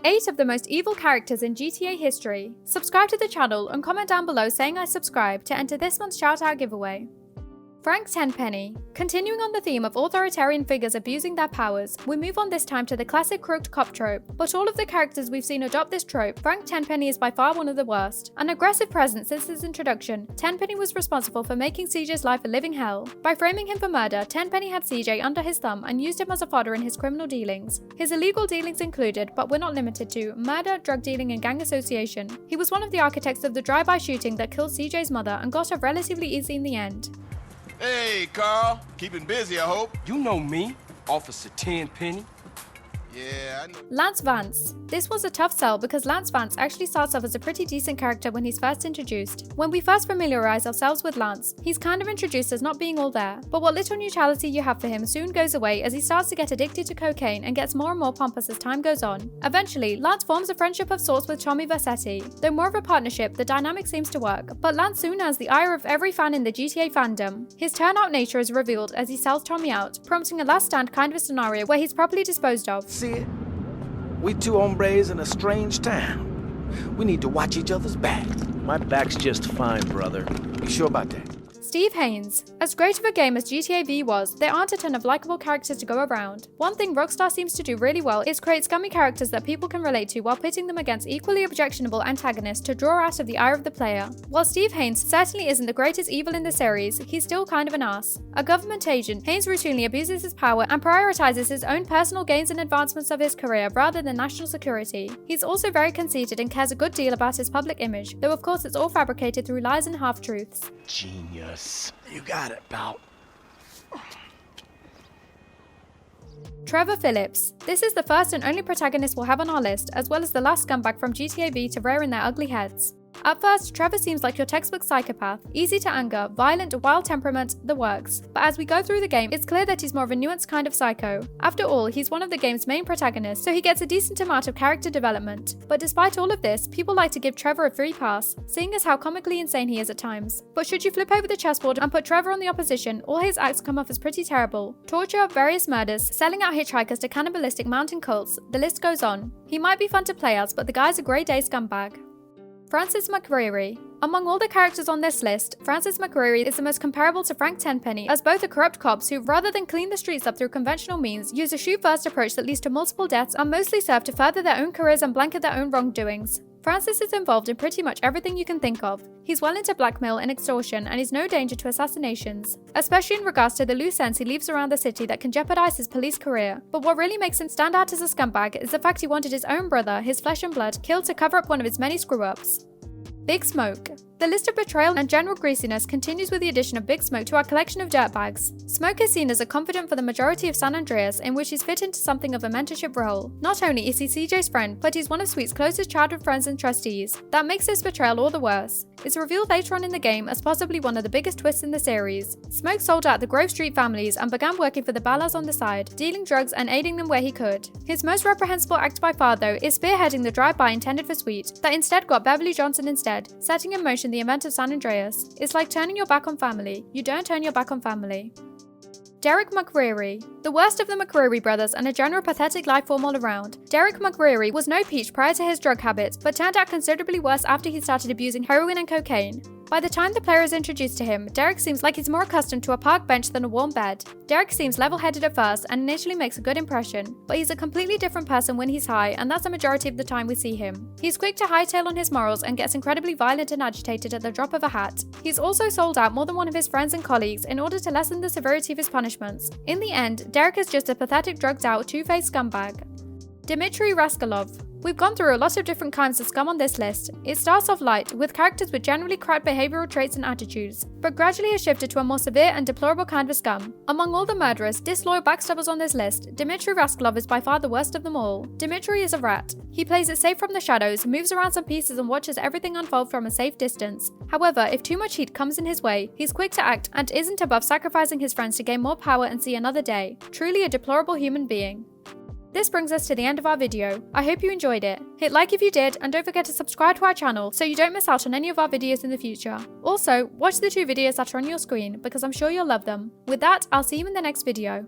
8 of the most evil characters in GTA history. Subscribe to the channel and comment down below saying I subscribe to enter this month's shoutout giveaway. Frank Tenpenny. Continuing on the theme of authoritarian figures abusing their powers, we move on this time to the classic crooked cop trope. But all of the characters we've seen adopt this trope, Frank Tenpenny is by far one of the worst. An aggressive presence since his introduction, Tenpenny was responsible for making CJ's life a living hell. By framing him for murder, Tenpenny had CJ under his thumb and used him as a fodder in his criminal dealings. His illegal dealings included, but were not limited to, murder, drug dealing and gang association. He was one of the architects of the drive-by shooting that killed CJ's mother and got off relatively easy in the end. Hey, Carl. Keeping busy, I hope. You know me, Officer Tenpenny. Yeah, I know. Lance Vance. This was a tough sell because Lance Vance actually starts off as a pretty decent character when he's first introduced. When we first familiarize ourselves with Lance, he's kind of introduced as not being all there, but what little neutrality you have for him soon goes away as he starts to get addicted to cocaine and gets more and more pompous as time goes on. Eventually, Lance forms a friendship of sorts with Tommy Vercetti. Though more of a partnership, the dynamic seems to work, but Lance soon earns the ire of every fan in the GTA fandom. His turnout nature is revealed as he sells Tommy out, prompting a last stand kind of a scenario where he's properly disposed of. See it? We two hombres in a strange town. We need to watch each other's back. My back's just fine, brother. You sure about that? Steve Haynes. As great of a game as GTA V was, there aren't a ton of likable characters to go around. One thing Rockstar seems to do really well is create scummy characters that people can relate to while pitting them against equally objectionable antagonists to draw out of the ire of the player. While Steve Haynes certainly isn't the greatest evil in the series, he's still kind of an ass. A government agent, Haynes routinely abuses his power and prioritizes his own personal gains and advancements of his career rather than national security. He's also very conceited and cares a good deal about his public image, though of course it's all fabricated through lies and half-truths. Genius. You got it, pal. Trevor Phillips. This is the first and only protagonist we'll have on our list, as well as the last scumbag from GTA V to rear in their ugly heads. At first, Trevor seems like your textbook psychopath, easy to anger, violent, wild temperament, the works. But as we go through the game, it's clear that he's more of a nuanced kind of psycho. After all, he's one of the game's main protagonists, so he gets a decent amount of character development. But despite all of this, people like to give Trevor a free pass, seeing as how comically insane he is at times. But should you flip over the chessboard and put Trevor on the opposition, all his acts come off as pretty terrible. Torture, various murders, selling out hitchhikers to cannibalistic mountain cults, the list goes on. He might be fun to play as, but the guy's a grade A scumbag. Francis McReary. Among all the characters on this list, Francis McReary is the most comparable to Frank Tenpenny, as both are corrupt cops who, rather than clean the streets up through conventional means, use a shoot-first approach that leads to multiple deaths and mostly serve to further their own careers and blanket their own wrongdoings. Francis is involved in pretty much everything you can think of. He's well into blackmail and extortion and is no danger to assassinations, especially in regards to the loose ends he leaves around the city that can jeopardize his police career. But what really makes him stand out as a scumbag is the fact he wanted his own brother, his flesh and blood, killed to cover up one of his many screw-ups. Big Smoke. The list of betrayal and general greasiness continues with the addition of Big Smoke to our collection of dirtbags. Smoke is seen as a confidant for the majority of San Andreas, in which he's fit into something of a mentorship role. Not only is he CJ's friend, but he's one of Sweet's closest childhood friends and trustees. That makes this betrayal all the worse. It's revealed later on in the game as possibly one of the biggest twists in the series. Smoke sold out the Grove Street families and began working for the Ballas on the side, dealing drugs and aiding them where he could. His most reprehensible act by far, though, is spearheading the drive-by intended for Sweet, that instead got Beverly Johnson instead, setting in motion the event of San Andreas. It's like turning your back on family. You don't turn your back on family. Derek McReary. The worst of the McReary brothers and a general pathetic life form all around. Derek McReary was no peach prior to his drug habits, but turned out considerably worse after he started abusing heroin and cocaine. By the time the player is introduced to him, Derek seems like he's more accustomed to a park bench than a warm bed. Derek seems level-headed at first and initially makes a good impression, but he's a completely different person when he's high, and that's the majority of the time we see him. He's quick to hightail on his morals and gets incredibly violent and agitated at the drop of a hat. He's also sold out more than one of his friends and colleagues in order to lessen the severity of his punishments. In the end, Derek is just a pathetic drugged-out, two-faced scumbag. Dmitry Raskolov. We've gone through a lot of different kinds of scum on this list. It starts off light, with characters with generally crap behavioural traits and attitudes, but gradually has shifted to a more severe and deplorable kind of scum. Among all the murderous, disloyal backstabbers on this list, Dmitry Raskolov is by far the worst of them all. Dmitry is a rat. He plays it safe from the shadows, moves around some pieces and watches everything unfold from a safe distance. However, if too much heat comes in his way, he's quick to act and isn't above sacrificing his friends to gain more power and see another day. Truly a deplorable human being. This brings us to the end of our video. I hope you enjoyed it. Hit like if you did, and don't forget to subscribe to our channel so you don't miss out on any of our videos in the future. Also, watch the 2 videos that are on your screen because I'm sure you'll love them. With that, I'll see you in the next video.